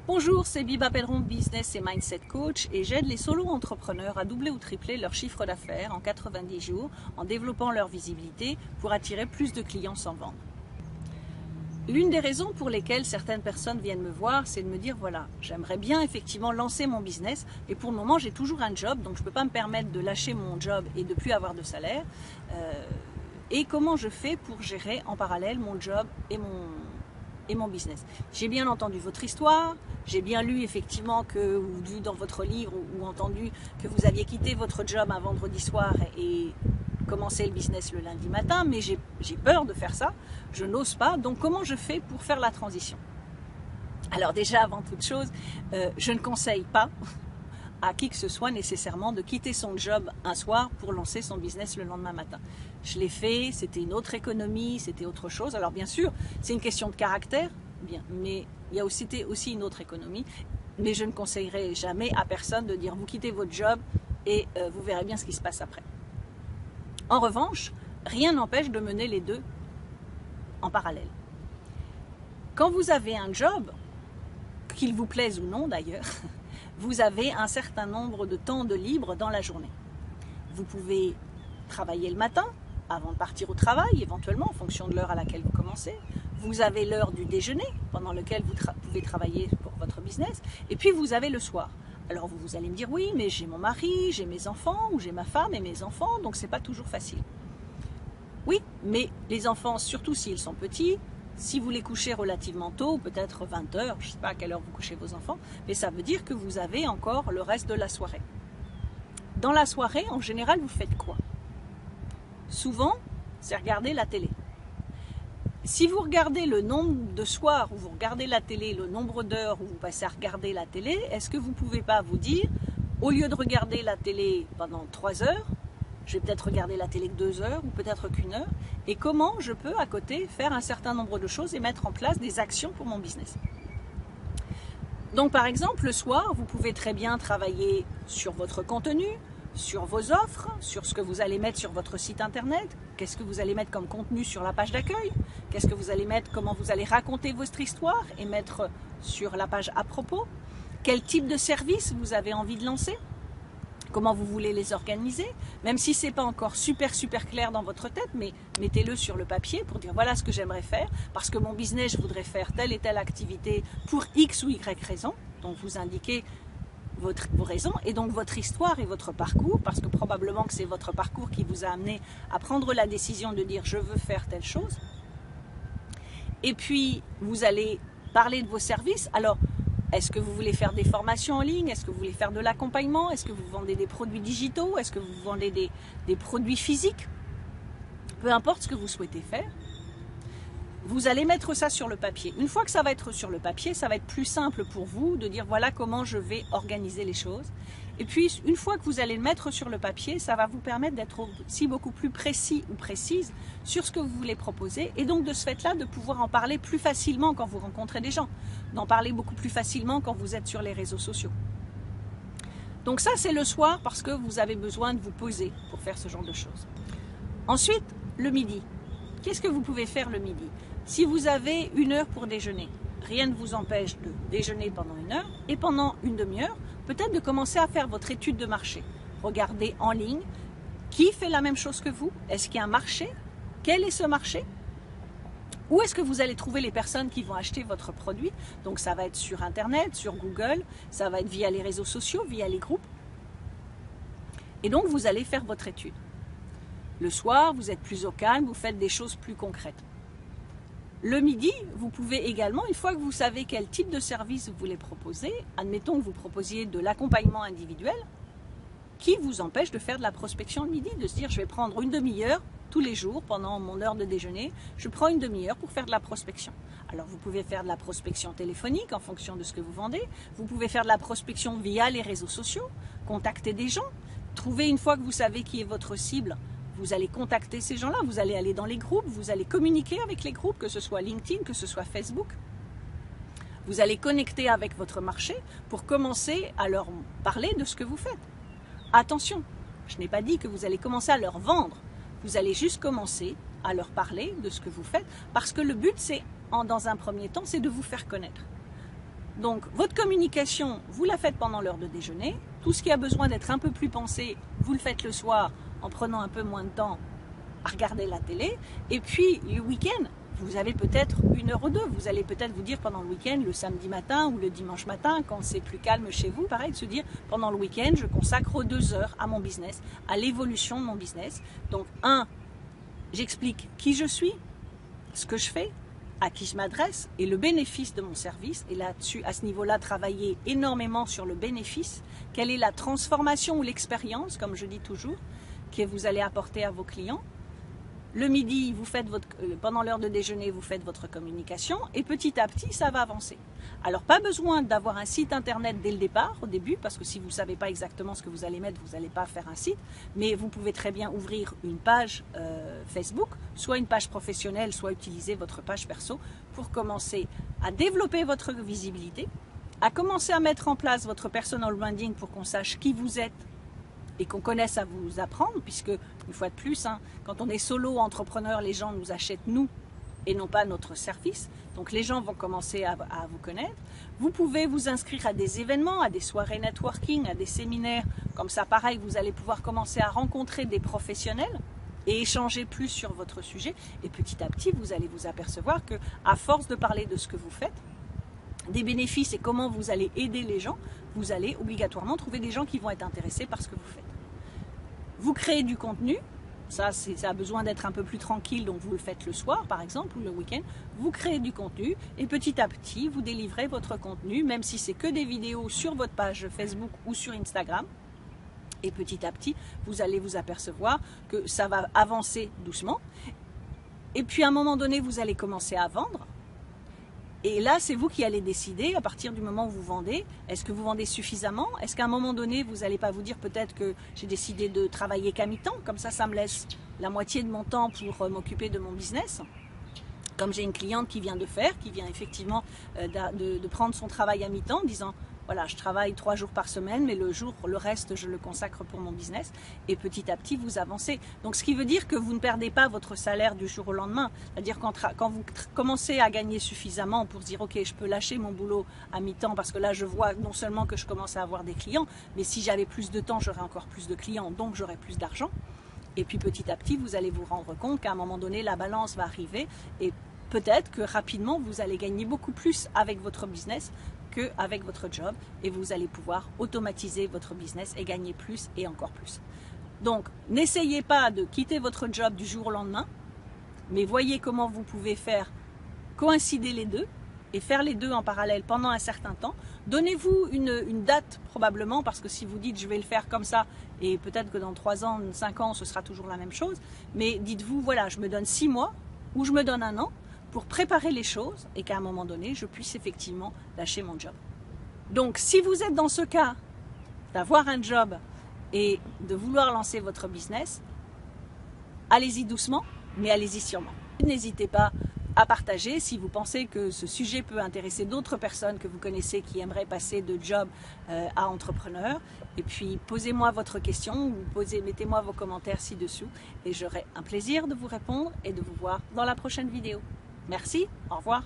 Bonjour, c'est Biba Pedron, Business et Mindset Coach et j'aide les solo-entrepreneurs à doubler ou tripler leur chiffre d'affaires en 90 jours en développant leur visibilité pour attirer plus de clients sans vendre. L'une des raisons pour lesquelles certaines personnes viennent me voir, c'est de me dire voilà, j'aimerais bien effectivement lancer mon business et pour le moment j'ai toujours un job donc je ne peux pas me permettre de lâcher mon job et de plus avoir de salaire. Et comment je fais pour gérer en parallèle mon job et mon business. J'ai bien entendu votre histoire, j'ai bien lu effectivement ou vu dans votre livre ou entendu que vous aviez quitté votre job un vendredi soir et commencé le business le lundi matin, mais j'ai peur de faire ça, je n'ose pas, donc comment je fais pour faire la transition? Alors déjà, avant toute chose, je ne conseille pas à qui que ce soit nécessairement de quitter son job un soir pour lancer son business le lendemain matin. Je l'ai fait, c'était une autre économie, c'était autre chose. Alors bien sûr, c'est une question de caractère, bien, mais il y a aussi une autre économie. Mais je ne conseillerais jamais à personne de dire vous quittez votre job et vous verrez bien ce qui se passe après. En revanche, rien n'empêche de mener les deux en parallèle. Quand vous avez un job, qu'il vous plaise ou non d'ailleurs, vous avez un certain nombre de temps de libre dans la journée. Vous pouvez travailler le matin, avant de partir au travail, éventuellement, en fonction de l'heure à laquelle vous commencez. Vous avez l'heure du déjeuner, pendant lequel vous pouvez travailler pour votre business. Et puis, vous avez le soir. Alors, vous allez me dire, oui, mais j'ai mon mari, j'ai mes enfants, ou j'ai ma femme et mes enfants, donc c'est pas toujours facile. Oui, mais les enfants, surtout s'ils sont petits, si vous les couchez relativement tôt, peut-être 20 h, je ne sais pas à quelle heure vous couchez vos enfants, mais ça veut dire que vous avez encore le reste de la soirée. Dans la soirée, en général, vous faites quoi? Souvent, c'est regarder la télé. Si vous regardez le nombre de soirs où vous regardez la télé, le nombre d'heures où vous passez à regarder la télé, est-ce que vous ne pouvez pas vous dire, au lieu de regarder la télé pendant 3 heures, je vais peut-être regarder la télé que 2 heures ou peut-être qu'1 heure, et comment je peux à côté faire un certain nombre de choses et mettre en place des actions pour mon business. Donc par exemple, le soir, vous pouvez très bien travailler sur votre contenu, sur vos offres, sur ce que vous allez mettre sur votre site internet, qu'est-ce que vous allez mettre comme contenu sur la page d'accueil, qu'est-ce que vous allez mettre, comment vous allez raconter votre histoire et mettre sur la page à propos, quel type de service vous avez envie de lancer, comment vous voulez les organiser, même si ce n'est pas encore super clair dans votre tête, mais mettez-le sur le papier pour dire voilà ce que j'aimerais faire, parce que mon business, je voudrais faire telle et telle activité pour X ou Y raison, donc vous indiquez vos raisons et donc votre histoire et votre parcours, parce que probablement que c'est votre parcours qui vous a amené à prendre la décision de dire je veux faire telle chose. Et puis vous allez parler de vos services. Alors est-ce que vous voulez faire des formations en ligne? Est-ce que vous voulez faire de l'accompagnement? Est-ce que vous vendez des produits digitaux? Est-ce que vous vendez des produits physiques? Peu importe ce que vous souhaitez faire, vous allez mettre ça sur le papier. Une fois que ça va être sur le papier, ça va être plus simple pour vous de dire voilà comment je vais organiser les choses. Et puis, une fois que vous allez le mettre sur le papier, ça va vous permettre d'être aussi beaucoup plus précis ou précise sur ce que vous voulez proposer. Et donc, de ce fait-là, de pouvoir en parler plus facilement quand vous rencontrez des gens. D'en parler beaucoup plus facilement quand vous êtes sur les réseaux sociaux. Donc ça, c'est le soir parce que vous avez besoin de vous poser pour faire ce genre de choses. Ensuite, le midi. Qu'est-ce que vous pouvez faire le midi? Si vous avez 1 heure pour déjeuner, rien ne vous empêche de déjeuner pendant 1 heure et pendant une demi-heure, peut-être de commencer à faire votre étude de marché. Regardez en ligne qui fait la même chose que vous. Est-ce qu'il y a un marché? Quel est ce marché? Où est-ce que vous allez trouver les personnes qui vont acheter votre produit? Donc ça va être sur Internet, sur Google, ça va être via les réseaux sociaux, via les groupes. Et donc vous allez faire votre étude. Le soir, vous êtes plus au calme, vous faites des choses plus concrètes. Le midi, vous pouvez également, une fois que vous savez quel type de service vous voulez proposer, admettons que vous proposiez de l'accompagnement individuel, qui vous empêche de faire de la prospection le midi, de se dire je vais prendre une demi-heure tous les jours pendant mon heure de déjeuner, je prends une demi-heure pour faire de la prospection. Alors vous pouvez faire de la prospection téléphonique en fonction de ce que vous vendez, vous pouvez faire de la prospection via les réseaux sociaux, contacter des gens, trouver une fois que vous savez qui est votre cible, vous allez contacter ces gens-là, vous allez aller dans les groupes, vous allez communiquer avec les groupes, que ce soit LinkedIn, que ce soit Facebook. Vous allez connecter avec votre marché pour commencer à leur parler de ce que vous faites. Attention, je n'ai pas dit que vous allez commencer à leur vendre. Vous allez juste commencer à leur parler de ce que vous faites parce que le but, c'est, dans un premier temps, c'est de vous faire connaître. Donc votre communication, vous la faites pendant l'heure de déjeuner. Tout ce qui a besoin d'être un peu plus pensé, vous le faites le soir en prenant un peu moins de temps à regarder la télé. Et puis le week-end, vous avez peut-être 1 heure ou 2. Vous allez peut-être vous dire pendant le week-end, le samedi matin ou le dimanche matin, quand c'est plus calme chez vous, pareil, de se dire pendant le week-end, je consacre 2 heures à mon business, à l'évolution de mon business. Donc j'explique qui je suis, ce que je fais, à qui je m'adresse et le bénéfice de mon service. Et là-dessus, à ce niveau-là, travailler énormément sur le bénéfice. Quelle est la transformation ou l'expérience, comme je dis toujours, que vous allez apporter à vos clients. Le midi, pendant l'heure de déjeuner, vous faites votre communication et petit à petit, ça va avancer. Alors, pas besoin d'avoir un site internet dès le départ, au début, parce que si vous ne savez pas exactement ce que vous allez mettre, vous n'allez pas faire un site. Mais vous pouvez très bien ouvrir une page Facebook, soit une page professionnelle, soit utiliser votre page perso pour commencer à développer votre visibilité, à commencer à mettre en place votre personal branding pour qu'on sache qui vous êtes et qu'on connaisse à vous apprendre, puisque, une fois de plus, quand on est solo entrepreneur, les gens nous achètent nous et non pas notre service. Donc les gens vont commencer à vous connaître. Vous pouvez vous inscrire à des événements, à des soirées networking, à des séminaires. Comme ça, pareil, vous allez pouvoir commencer à rencontrer des professionnels et échanger plus sur votre sujet. Et petit à petit, vous allez vous apercevoir que, à force de parler de ce que vous faites, des bénéfices et comment vous allez aider les gens, vous allez obligatoirement trouver des gens qui vont être intéressés par ce que vous faites. Vous créez du contenu, ça a besoin d'être un peu plus tranquille, donc vous le faites le soir par exemple ou le week-end. Vous créez du contenu et petit à petit vous délivrez votre contenu, même si c'est que des vidéos sur votre page Facebook ou sur Instagram. Et petit à petit vous allez vous apercevoir que ça va avancer doucement. Et puis à un moment donné vous allez commencer à vendre. Et là, c'est vous qui allez décider, à partir du moment où vous vendez, est-ce que vous vendez suffisamment? Est-ce qu'à un moment donné, vous n'allez pas vous dire peut-être que j'ai décidé de travailler qu'à mi-temps, comme ça me laisse la moitié de mon temps pour m'occuper de mon business? Comme j'ai une cliente qui vient effectivement de prendre son travail à mi-temps, en disant voilà, je travaille 3 jours par semaine, mais le reste, je le consacre pour mon business. Et petit à petit, vous avancez. Donc, ce qui veut dire que vous ne perdez pas votre salaire du jour au lendemain. C'est-à-dire quand vous commencez à gagner suffisamment pour se dire, OK, je peux lâcher mon boulot à mi-temps parce que là, je vois non seulement que je commence à avoir des clients, mais si j'avais plus de temps, j'aurais encore plus de clients, donc j'aurais plus d'argent. Et puis, petit à petit, vous allez vous rendre compte qu'à un moment donné, la balance va arriver et peut-être que rapidement, vous allez gagner beaucoup plus avec votre business qu'avec votre job et vous allez pouvoir automatiser votre business et gagner plus et encore plus. Donc, n'essayez pas de quitter votre job du jour au lendemain, mais voyez comment vous pouvez faire coïncider les deux et faire les deux en parallèle pendant un certain temps. Donnez-vous une date probablement, parce que si vous dites je vais le faire comme ça et peut-être que dans 3 ans, 5 ans, ce sera toujours la même chose, mais dites-vous voilà, je me donne 6 mois ou je me donne 1 an pour préparer les choses et qu'à un moment donné, je puisse effectivement lâcher mon job. Donc, si vous êtes dans ce cas d'avoir un job et de vouloir lancer votre business, allez-y doucement, mais allez-y sûrement. N'hésitez pas à partager si vous pensez que ce sujet peut intéresser d'autres personnes que vous connaissez qui aimeraient passer de job à entrepreneur. Et puis, posez-moi votre question ou mettez-moi vos commentaires ci-dessous et j'aurai un plaisir de vous répondre et de vous voir dans la prochaine vidéo. Merci, au revoir.